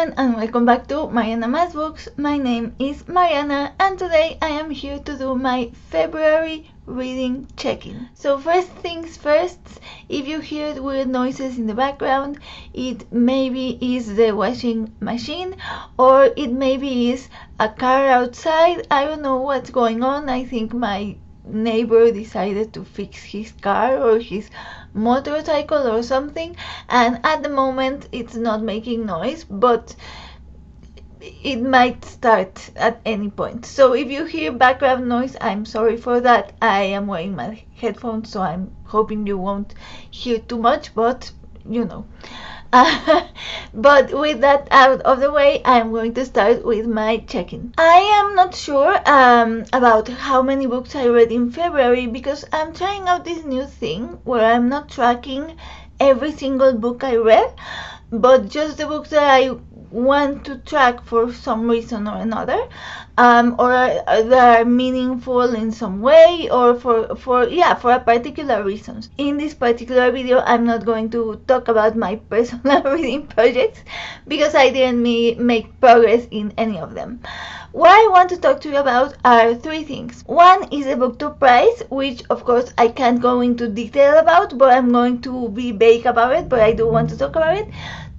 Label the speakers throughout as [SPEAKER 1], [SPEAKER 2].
[SPEAKER 1] everyone, and welcome back to Mariana Mas Books. My name is Mariana, and today I am here to do my February reading check-in. So first things first, if you hear weird noises in the background, it maybe is the washing machine, or it maybe is a car outside. I don't know what's going on. I think my neighbor decided to fix his car or his motorcycle or something, and at the moment it's not making noise, but it might start at any point. So if you hear background noise, I'm sorry for that. I am wearing my headphones, so I'm hoping you won't hear too much, but you know. But with that out of the way, I'm going to start with my check-in. I am not sure about how many books I read in February, because I'm trying out this new thing where I'm not tracking every single book I read, but just the books that I want to track for some reason or another, or that are meaningful in some way, or for a particular reason. In this particular video, I'm not going to talk about my personal reading projects because I didn't make progress in any of them. What I want to talk to you about are three things. One is the Booktube Prize, which of course I can't go into detail about, but I'm going to be vague about it, but I do want to talk about it.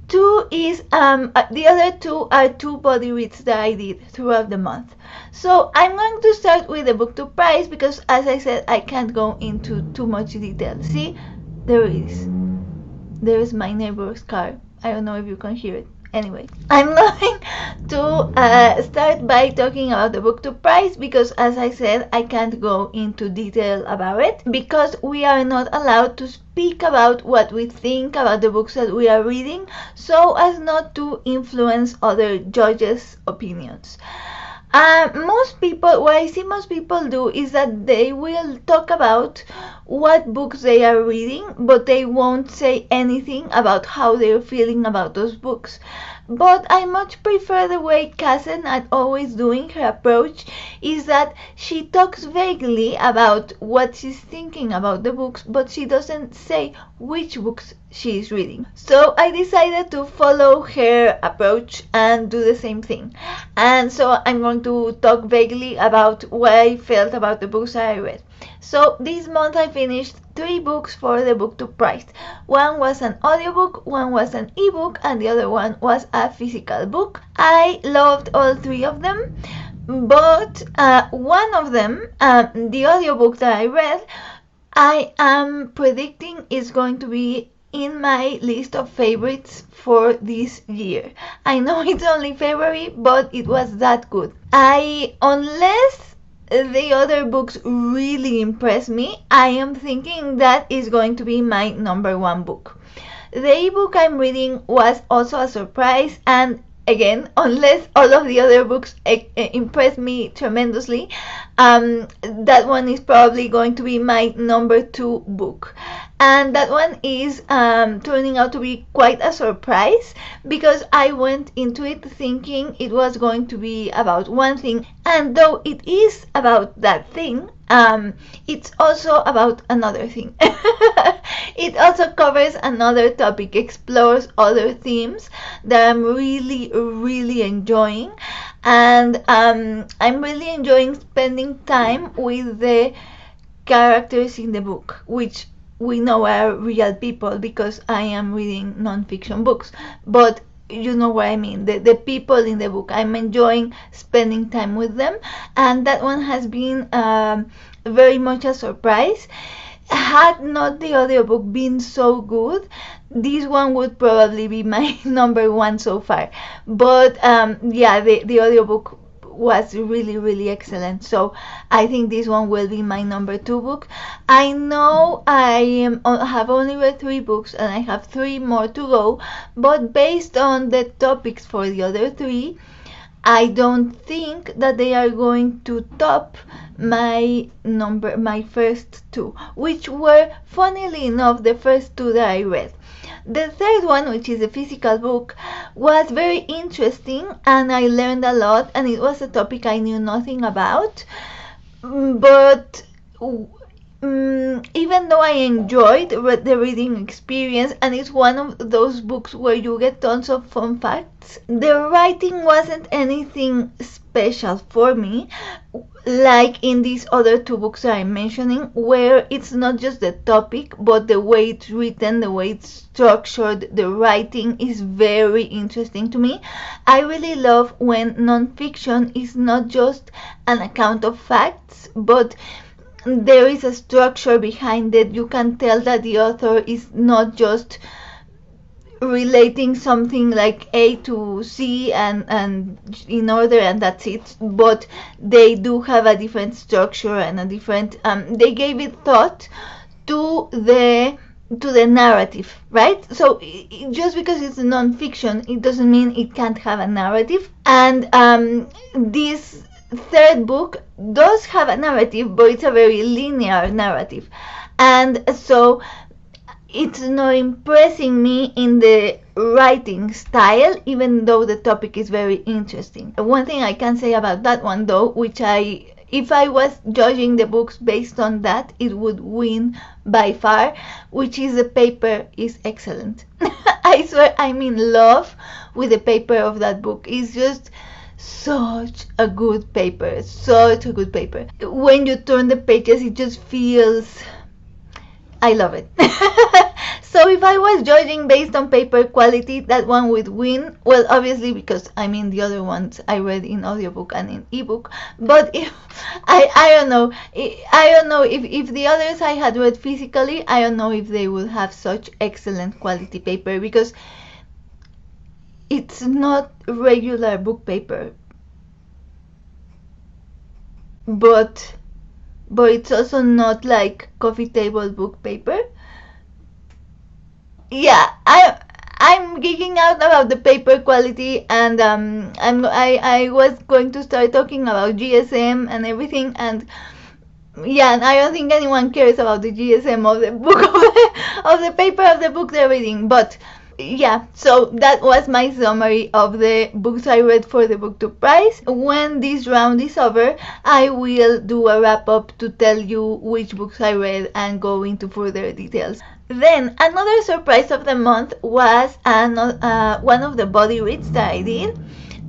[SPEAKER 1] Two is the other two are two body reads that I did throughout the month. So I'm going to start with the Booktube Prize because, as I said, I can't go into too much detail. See, there is my neighbor's car. I don't know if you can hear it. Anyway, I'm going to start by talking about the Booktube Prize because, as I said, I can't go into detail about it because we are not allowed to speak about what we think about the books that we are reading, so as not to influence other judges' opinions. Most people, what I see most people do is that they will talk about what books they are reading, but they won't say anything about how they're feeling about those books. But I much prefer the way Kazen is always doing. Her approach is that she talks vaguely about what she's thinking about the books, but she doesn't say which books she is reading. So I decided to follow her approach and do the same thing. And so I'm going to talk vaguely about what I felt about the books I read. So this month I finished 3 books for the Booktube Prize. One was an audiobook, one was an ebook, and the other one was a physical book. I loved all 3 of them, but one of them, the audiobook that I read, I am predicting is going to be in my list of favorites for this year. I know it's only February, but it was that good. Unless the other books really impress me, I am thinking that is going to be my number 1 book. The ebook I'm reading was also a surprise, and again, unless all of the other books impress me tremendously, that one is probably going to be my number 2 book. And that one is turning out to be quite a surprise because I went into it thinking it was going to be about one thing, and though it is about that thing, it's also about another thing. It also covers another topic, explores other themes that I'm really enjoying, and I'm really enjoying spending time with the characters in the book, which we know are real people because I am reading non-fiction books, but you know what I mean, the people in the book. I'm enjoying spending time with them, and that one has been very much a surprise. Had not the audiobook been so good, this one would probably be my number 1 so far. But the audiobook was really excellent, so I think this one will be my number 2 book. I know I have only read 3 books and I have 3 more to go, but based on the topics for the other 3, I don't think that they are going to top my first 2, which were, funnily enough, the first 2 that I read. The third one, which is a physical book, was very interesting and I learned a lot, and it was a topic I knew nothing about, but even though I enjoyed the reading experience, and it's one of those books where you get tons of fun facts, the writing wasn't anything special for me, like in these other two books that I'm mentioning, where it's not just the topic, but the way it's written, the way it's structured, the writing is very interesting to me. I really love when nonfiction is not just an account of facts, but there is a structure behind it. You can tell that the author is not just relating something like A to C and in order and that's it, but they do have a different structure and a different they gave it thought to the narrative, right? So just because it's non-fiction, it doesn't mean it can't have a narrative. And this third book does have a narrative, but it's a very linear narrative, and so it's not impressing me in the writing style, even though the topic is very interesting. One thing I can say about that one though, which if I was judging the books based on that, it would win by far, which is the paper is excellent. I swear I'm in love with the paper of that book. It's just such a good paper, such a good paper. When you turn the pages, it just feels, I love it. So if I was judging based on paper quality, that one would win. Well, obviously, because I mean the other ones I read in audiobook and in ebook. But if I don't know, if the others I had read physically, I don't know if they would have such excellent quality paper, because it's not regular book paper, but it's also not like coffee table book paper. Yeah, I'm geeking out about the paper quality, and I was going to start talking about GSM and everything, and yeah, and I don't think anyone cares about the GSM of the book of the paper of the book they're reading, but yeah, so that was my summary of the books I read for the Booktube Prize. When this round is over, I will do a wrap-up to tell you which books I read and go into further details. Then, another surprise of the month was one of the body reads that I did.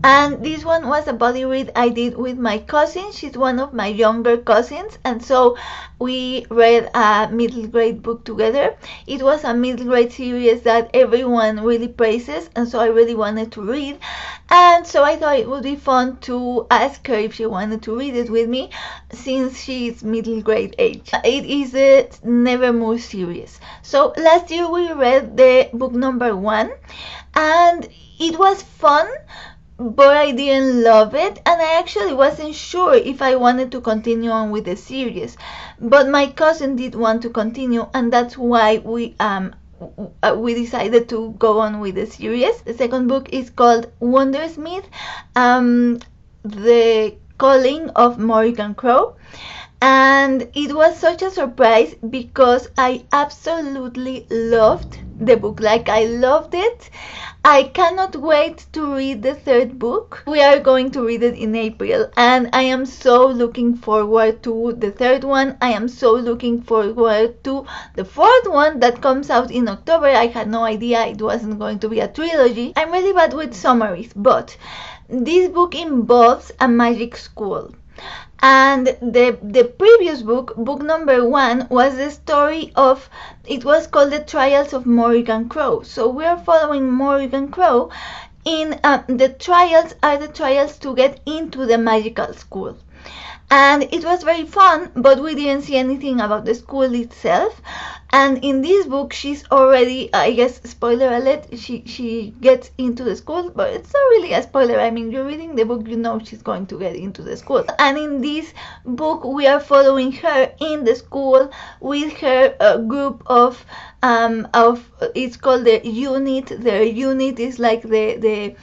[SPEAKER 1] And this one was a body read I did with my cousin. She's one of my younger cousins, and so we read a middle grade book together. It was a middle grade series that everyone really praises, and so I really wanted to read. And so I thought it would be fun to ask her if she wanted to read it with me, since she's middle grade age. It is the Nevermoor series. So last year we read the book number 1, and it was fun, but I didn't love it, and I actually wasn't sure if I wanted to continue on with the series. But my cousin did want to continue, and that's why we decided to go on with the series. The second book is called Wondersmith, The Calling of Morrigan Crow. And it was such a surprise because I absolutely loved the book. Like, I loved it. I cannot wait to read the third book. We are going to read it in April, and I am so looking forward to the third one. I am so looking forward to the fourth one that comes out in October. I had no idea it wasn't going to be a trilogy. I'm really bad with summaries, but this book involves a magic school. And the previous book, book number 1, was the story of, it was called The Trials of Morrigan Crow. So we are following Morrigan Crow in the trials are the trials to get into the magical school. And it was very fun, but we didn't see anything about the school itself. And in this book, she's already, I guess, spoiler alert, she gets into the school, but it's not really a spoiler. I mean, you're reading the book, you know she's going to get into the school. And in this book, we are following her in the school with her group of it's called the unit. Their unit is like their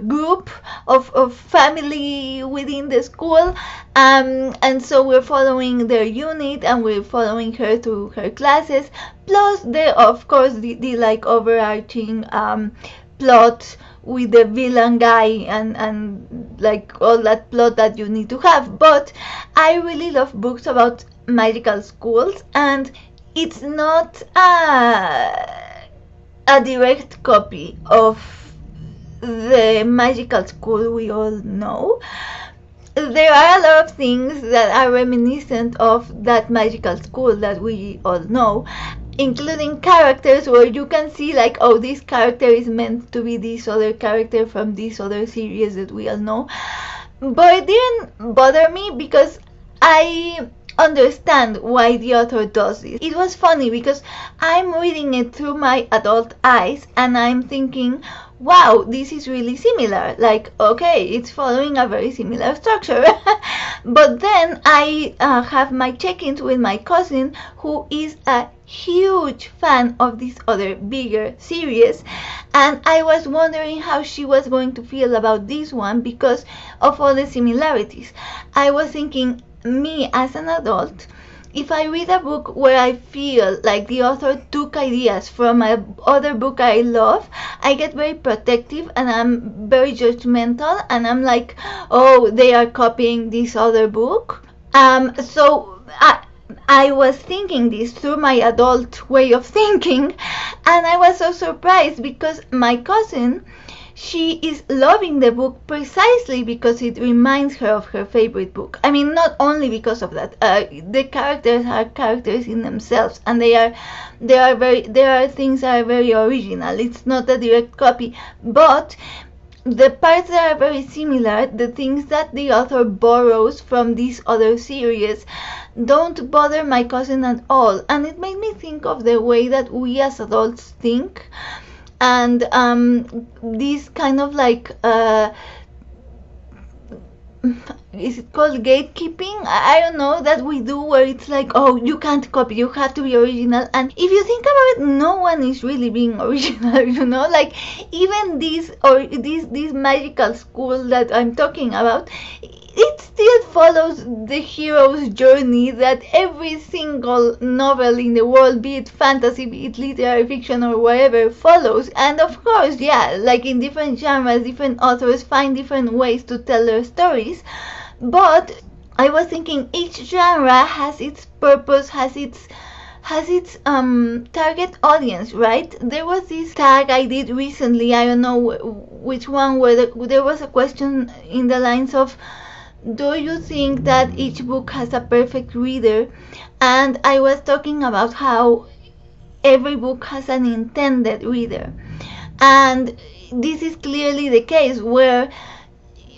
[SPEAKER 1] group of family within the school, and so we're following their unit, and we're following her through her classes, plus of course the like overarching plot with the villain guy and like all that plot that you need to have. But I really love books about magical schools, and it's not a direct copy of the magical school we all know. There are a lot of things that are reminiscent of that magical school that we all know, including characters where you can see like, oh, this character is meant to be this other character from this other series that we all know. But it didn't bother me because I understand why the author does this. It was funny because I'm reading it through my adult eyes and I'm thinking, wow, this is really similar. Like, okay, it's following a very similar structure. But then I have my check-ins with my cousin, who is a huge fan of this other bigger series, and I was wondering how she was going to feel about this one because of all the similarities. I was thinking, me as an adult, if I read a book where I feel like the author took ideas from another book I love, I get very protective and I'm very judgmental, and I'm like, oh, they are copying this other book. So I was thinking this through my adult way of thinking, and I was so surprised because my cousin, she is loving the book precisely because it reminds her of her favorite book. I mean, not only because of that. The characters are characters in themselves, and there are things that are very original. It's not a direct copy, but the parts that are very similar, the things that the author borrows from this other series, don't bother my cousin at all. And it made me think of the way that we as adults think. And this kind of like, is it called gatekeeping? I don't know, that we do, where it's like, oh, you can't copy, you have to be original. And if you think about it, no one is really being original, you know? Like, even this magical school that I'm talking about, it still follows the hero's journey that every single novel in the world, be it fantasy, be it literary fiction or whatever, follows. And of course, yeah, like in different genres, different authors find different ways to tell their stories. But I was thinking each genre has its purpose, has its target audience, right? There was this tag I did recently, I don't know which one, where there was a question in the lines of, do you think that each book has a perfect reader? And I was talking about how every book has an intended reader. And this is clearly the case, where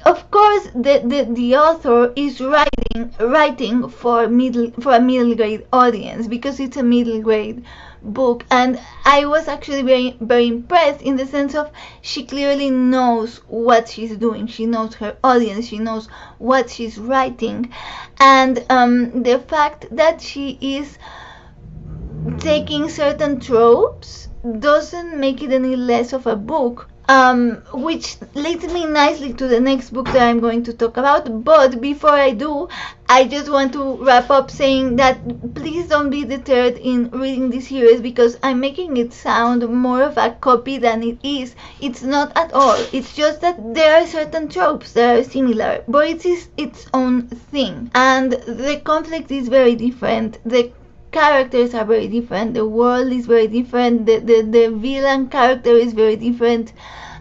[SPEAKER 1] of course the author is writing for a middle grade audience, because it's a middle grade book. And I was actually very, very impressed in the sense of, she clearly knows what she's doing, she knows her audience, she knows what she's writing. And the fact that she is taking certain tropes doesn't make it any less of a book. Which leads me nicely to the next book that I'm going to talk about. But before I do, I just want to wrap up saying that please don't be deterred in reading this series, because I'm making it sound more of a copy than it is. It's not at all. It's just that there are certain tropes that are similar, but it is its own thing. And the conflict is very different. The characters are very different, the world is very different, the villain character is very different,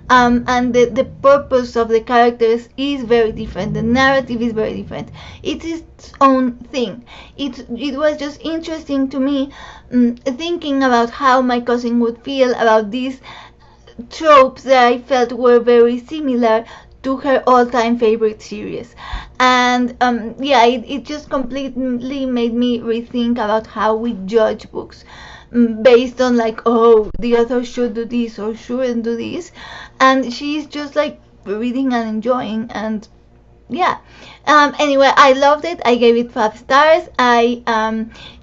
[SPEAKER 1] and the purpose of the characters is very different, the narrative is very different. It is its own thing. It was just interesting to me, thinking about how my cousin would feel about these tropes that I felt were very similar to her all-time favorite series. And yeah, it just completely made me rethink about how we judge books, based on like, oh, the author should do this or shouldn't do this, and she's just like reading and enjoying. And yeah, anyway, I loved it. I gave it 5 stars.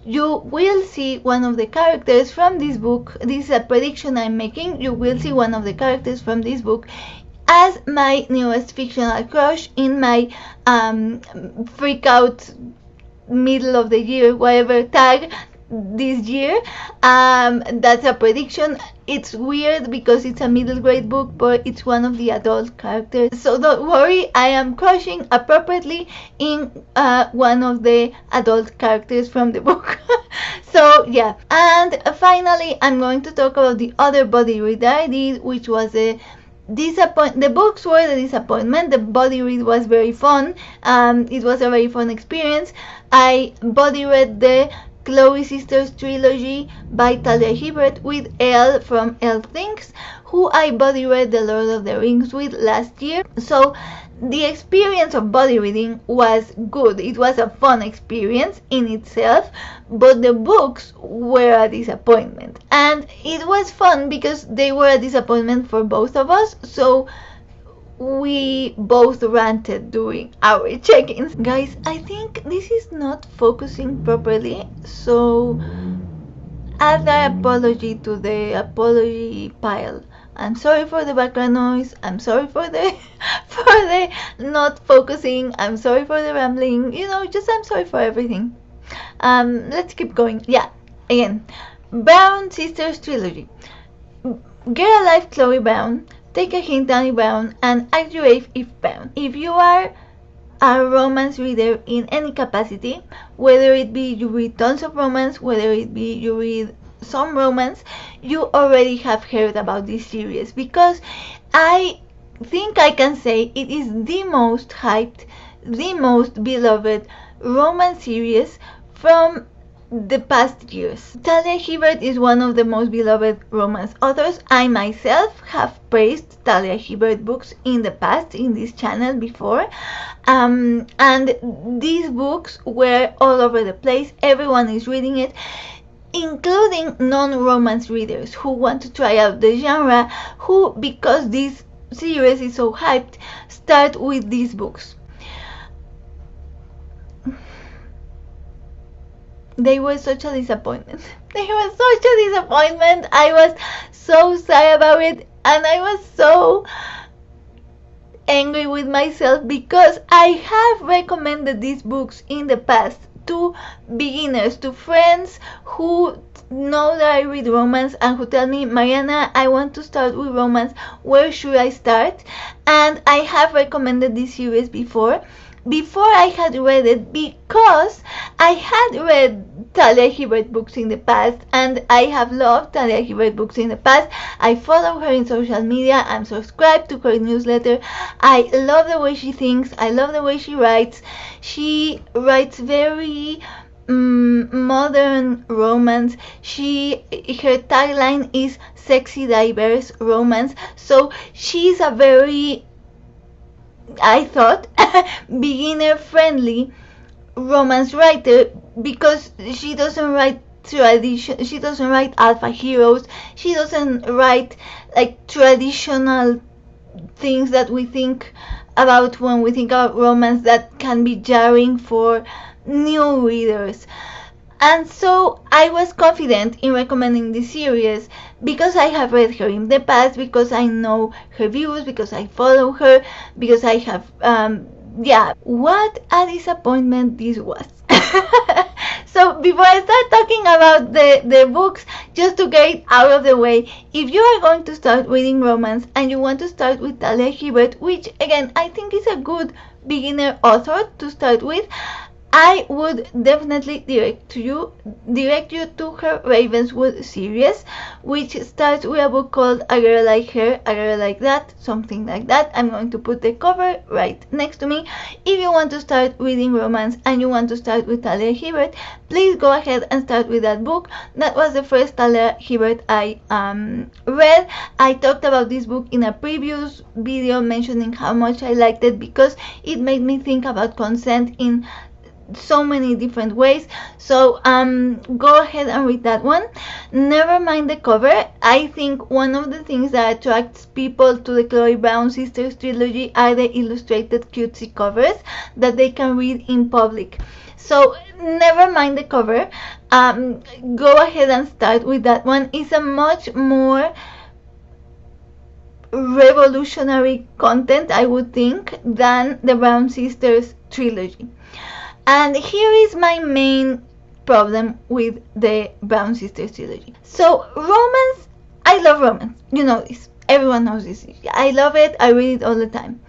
[SPEAKER 1] You will see one of the characters from this book. This is a prediction I'm making. You will see one of the characters from this book as my newest fictional crush in my freak out middle of the year whatever tag this year. That's a prediction. It's weird because it's a middle grade book, but it's one of the adult characters, so don't worry, I am crushing appropriately in one of the adult characters from the book. So yeah, and finally I'm going to talk about the other body read that I did, which was the books were the disappointment. The body read was very fun. It was a very fun experience. I body read the Chloe Sisters trilogy by Talia Hibbert with Elle from Elle Thinks, who I body read The Lord of the Rings with last year. So the experience of body reading was good. It was a fun experience in itself, but the books were a disappointment. And it was fun because they were a disappointment for both of us, so we both ranted during our check-ins. Guys, I think this is not focusing properly, so add an apology to the apology pile. I'm sorry for the background noise. I'm sorry for the not focusing. I'm sorry for the rambling. You know, just I'm sorry for everything. Let's keep going. Yeah, again, Brown Sisters trilogy. Get a life, Chloe Brown. Take a hint, Dani Brown, and act your age if bound. If you are a romance reader in any capacity, whether it be you read tons of romance, whether it be you read some romance, you already have heard about this series, because I think I can say it is the most hyped, the most beloved romance series from the past years. Talia Hibbert is one of the most beloved romance authors. I myself have praised Talia Hibbert books in the past in this channel before, and these books were all over the place. Everyone is reading it, including non-romance readers who want to try out the genre, who, because this series is so hyped, start with these books. They were such a disappointment. They were such a disappointment. I was so sad about it, and I was so angry with myself because I have recommended these books in the past to beginners, to friends who know that I read romance and who tell me, Mariana, I want to start with romance, where should I start? And I have recommended this series before I had read it, because I had read Talia Hibbert books in the past, and I have loved Talia Hibbert books in the past. I follow her in social media, I'm subscribed to her newsletter. I love the way she thinks, I love the way she writes. She writes very modern romance. Her tagline is sexy diverse romance, so she's a very, I thought, beginner friendly romance writer, because she doesn't write tradition, she doesn't write alpha heroes, she doesn't write like traditional things that we think about when we think about romance that can be jarring for new readers. And so I was confident in recommending this series because I have read her in the past, because I know her views, because I follow her, because I have, yeah, what a disappointment this was. So before I start talking about the books, just to get it out of the way, if you are going to start reading romance and you want to start with Talia Hibbert, which again I think is a good beginner author to start with, I would definitely direct you to her Ravenswood series, which starts with a book called A Girl Like Her, A Girl Like That, something like that. I'm going to put the cover right next to me. If you want to start reading romance and you want to start with Talia Hibbert, please go ahead and start with that book. That was the first Talia Hibbert I read. I talked about this book in a previous video mentioning how much I liked it because it made me think about consent in so many different ways. So go ahead and read that one. Never mind the cover. I think one of the things that attracts people to the Chloe Brown Sisters trilogy are the illustrated cutesy covers that they can read in public. So never mind the cover. Go ahead and start with that one. It's a much more revolutionary content, I would think, than the Brown Sisters trilogy. And here is my main problem with the Brown Sisters trilogy. So romance, I love romance. You know this. Everyone knows this. I love it. I read it all the time.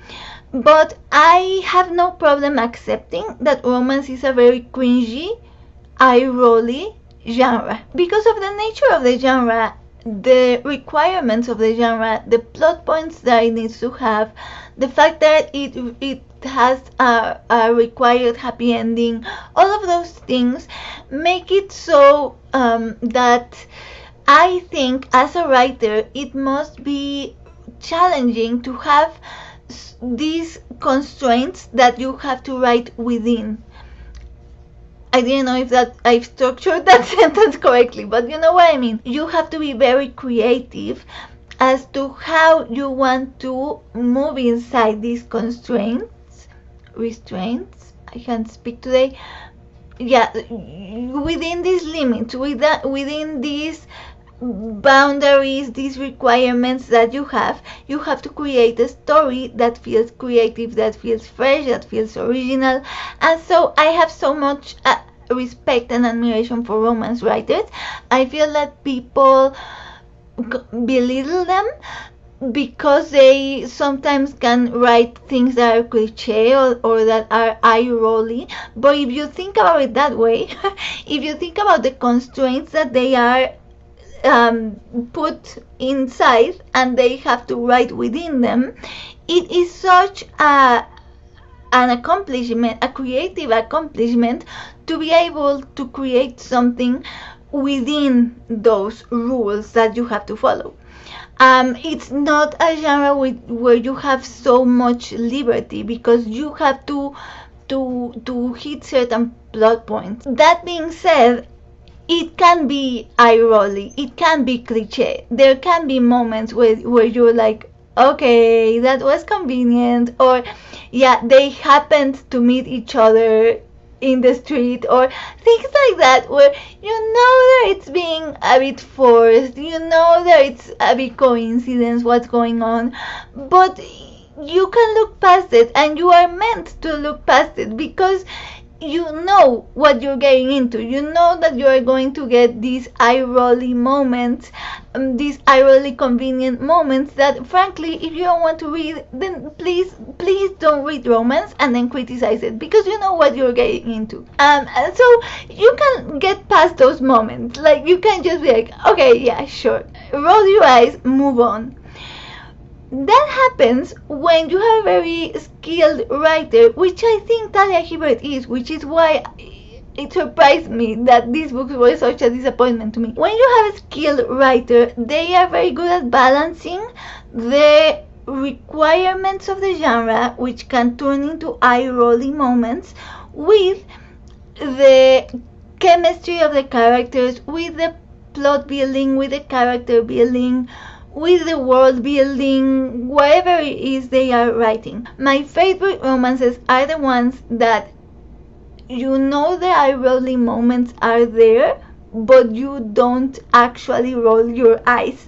[SPEAKER 1] But I have no problem accepting that romance is a very cringy, eye-rolly genre. Because of the nature of the genre, the requirements of the genre, the plot points that it needs to have, the fact that it has a required happy ending, all of those things make it so that I think as a writer it must be challenging to have these constraints that you have to write within. I didn't know if that I've structured that sentence correctly, but you know what I mean. You have to be very creative as to how you want to move inside these restraints. I can't speak today. Yeah, within these limits, within these boundaries, these requirements that you have to create a story that feels creative, that feels fresh, that feels original. And so I have so much respect and admiration for romance writers. I feel that people belittle them because they sometimes can write things that are cliche or that are eye-rolly. But if you think about it that way, if you think about the constraints that they are put inside and they have to write within them, it is such an accomplishment, a creative accomplishment, to be able to create something within those rules that you have to follow. It's not a genre where you have so much liberty because you have to hit certain plot points. That being said, it can be eye-rolly, it can be cliche. There can be moments where you're like, okay, that was convenient, or yeah, they happened to meet each other in the street, or things like that, where you know that it's being a bit forced, you know that it's a bit coincidence what's going on, but you can look past it, and you are meant to look past it because you know what you're getting into. You know that you are going to get these eye-rolly moments, these eye-rolly convenient moments that, frankly, if you don't want to read, then please don't read romance and then criticize it, because you know what you're getting into. And so you can get past those moments. Like, you can just be like, okay, yeah, sure, roll your eyes, move on. That happens when you have a very skilled writer, which I think Talia Hibbert is, which is why it surprised me that these books were such a disappointment to me. When you have a skilled writer, they are very good at balancing the requirements of the genre, which can turn into eye-rolling moments, with the chemistry of the characters, with the plot building, with the character building, with the world building, whatever it is they are writing. My favorite romances are the ones that you know the eye-rolling moments are there, but you don't actually roll your eyes.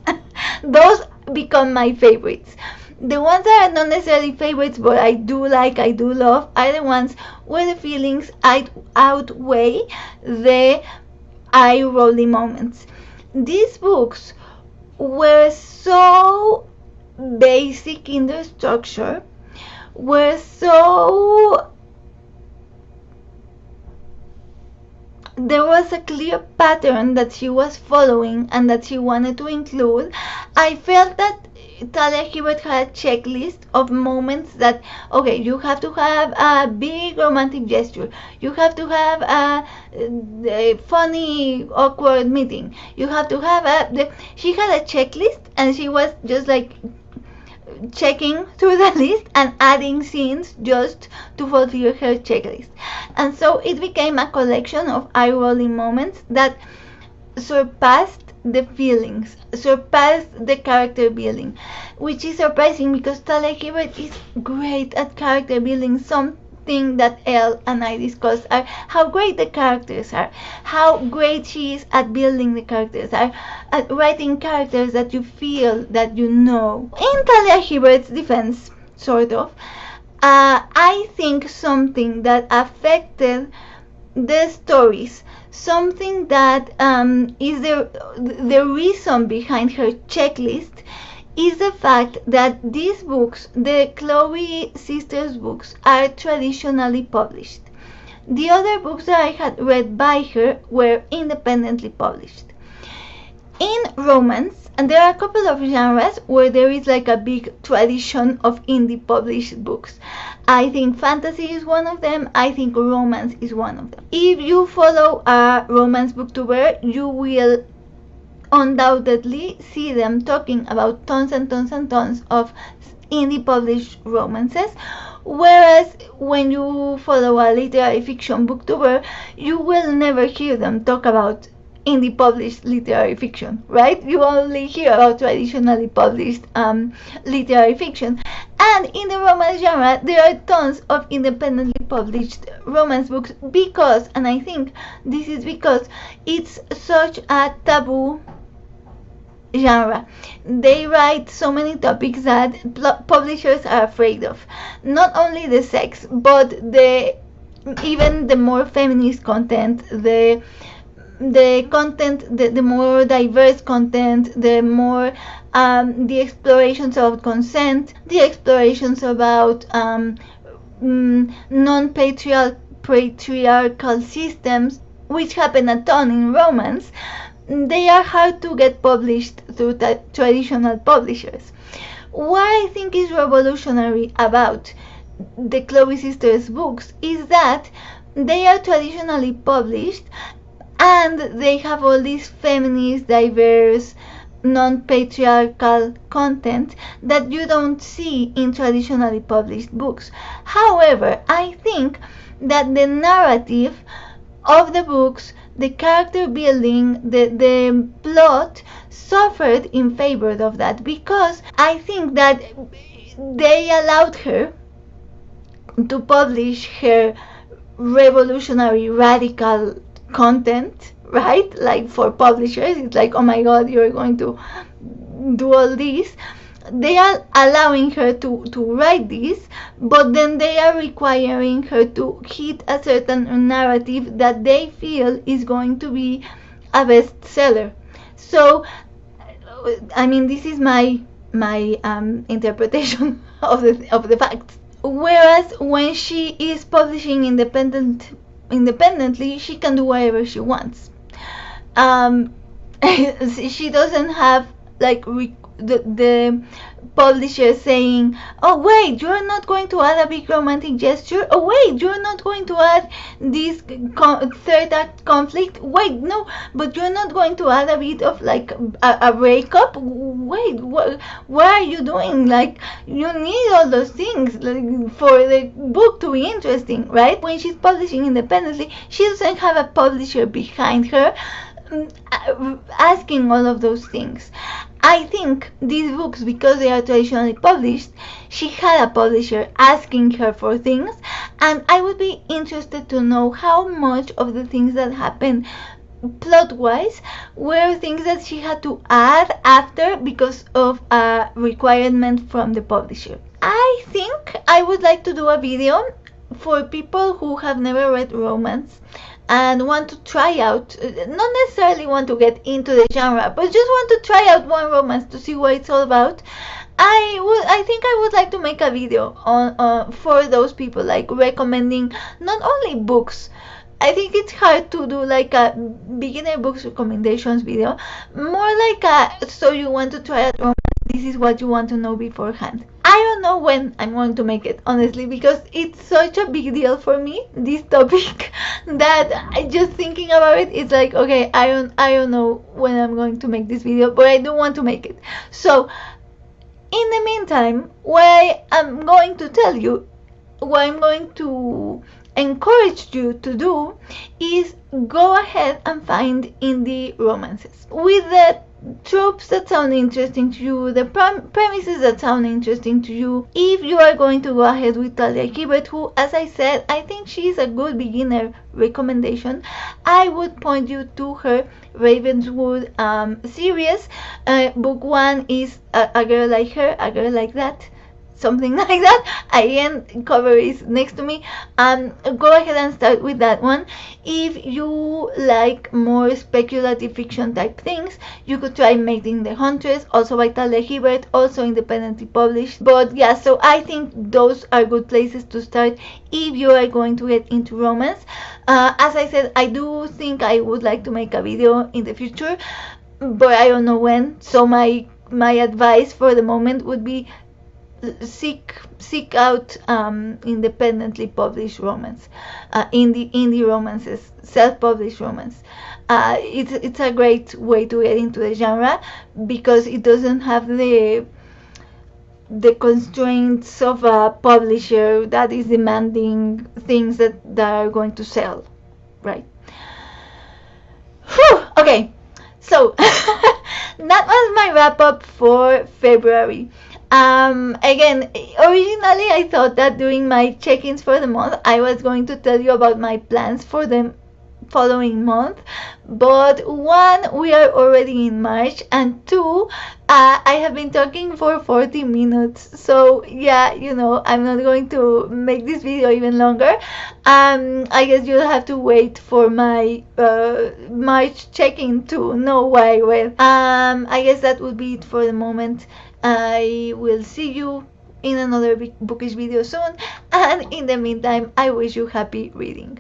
[SPEAKER 1] Those become my favorites. The ones that are not necessarily favorites, but I do like, I do love, are the ones where the feelings outweigh the eye-rolling moments. These books were so basic in their structure, were so... there was a clear pattern that she was following and that she wanted to include. I felt that Talia Hibbert had a checklist of moments that, okay, you have to have a big romantic gesture, you have to have a funny awkward meeting, you have to have she had a checklist, and she was just like checking through the list and adding scenes just to fulfill her checklist. And so it became a collection of eye-rolling moments that surpassed the feelings, surpassed the character building, which is surprising because Talia Hibbert is great at character building. Something that Elle and I discussed are how great the characters are, how great she is at building the characters, at writing characters that you feel, that you know. In Talia Hibbert's defense, sort of, I think something that affected the stories something that is the reason behind her checklist is the fact that these books, the Chloe sisters books, are traditionally published. The other books that I had read by her were independently published. In romance, and there are a couple of genres where there is like a big tradition of indie published books. I think fantasy is one of them. I think romance is one of them. If you follow a romance booktuber, you will undoubtedly see them talking about tons and tons and tons of indie published romances, whereas when you follow a literary fiction booktuber, you will never hear them talk about indie published literary fiction, right? You only hear about traditionally published literary fiction. And in the romance genre, there are tons of independently published romance books because, and I think this is because it's such a taboo genre. They write so many topics that publishers are afraid of. Not only the sex, but even the more feminist content, the content, the more diverse content, the more the explorations about consent, the explorations about non-patriarchal systems, which happen a ton in romance. They are hard to get published through traditional publishers. What I think is revolutionary about the Chloe sisters books is that they are traditionally published and they have all this feminist, diverse, non-patriarchal content that you don't see in traditionally published books. However, I think that the narrative of the books, the character building, the plot suffered in favor of that, because I think that they allowed her to publish her revolutionary, radical content, right? Like for publishers, it's like, oh my god, you're going to do all this. They are allowing her to write this, but then they are requiring her to hit a certain narrative that they feel is going to be a bestseller. So, I mean, this is my interpretation of the facts. Whereas when she is publishing independently, she can do whatever she wants. She doesn't have like the publisher saying, oh wait, you're not going to add a big romantic gesture, oh wait, you're not going to add this third act conflict, wait, no, but you're not going to add a bit of like a breakup, wait, what are you doing? Like, you need all those things like, for the book to be interesting, right? When she's publishing independently, she doesn't have a publisher behind her asking all of those things. I think these books, because they are traditionally published, she had a publisher asking her for things, and I would be interested to know how much of the things that happened plot-wise were things that she had to add after because of a requirement from the publisher. I think I would like to do a video for people who have never read romance and want to try out, not necessarily want to get into the genre, but just want to try out one romance to see what it's all about. I think I would like to make a video on for those people, like recommending not only books. I think it's hard to do like a beginner books recommendations video, more like a, so you want to try out romance, this is what you want to know beforehand. I don't know when I'm going to make it, honestly, because it's such a big deal for me, this topic, that I just thinking about it, it's like, okay, I don't know when I'm going to make this video, but I do want to make it. So in the meantime, what I'm going to tell you, what I'm going to encourage you to do, is go ahead and find indie romances with the tropes that sound interesting to you, the premises that sound interesting to you. If you are going to go ahead with Talia Hibbert, who, as I said, I think she is a good beginner recommendation, I would point you to her Ravenswood series. Book 1 is a girl like her, a girl like that. something like that. Again, cover is next to me. Go ahead and start with that one. If you like more speculative fiction type things, you could try Mating the Huntress, also by Talia Hibbert, also independently published. But yeah, so I think those are good places to start if you are going to get into romance. As I said, I do think I would like to make a video in the future, but I don't know when. So my advice for the moment would be seek out independently published romance, indie romances, self-published romance. It's a great way to get into the genre because it doesn't have the constraints of a publisher that is demanding things that are going to sell, right? Whew, okay, so that was my wrap up for February. Again, originally I thought that during my check-ins for the month I was going to tell you about my plans for the following month, but one, we are already in March, and two, I have been talking for 40 minutes, so yeah, you know, I'm not going to make this video even longer. I guess you'll have to wait for my March check-in to know what I read. I guess that would be it for the moment. I will see you in another bookish video soon, and in the meantime, I wish you happy reading.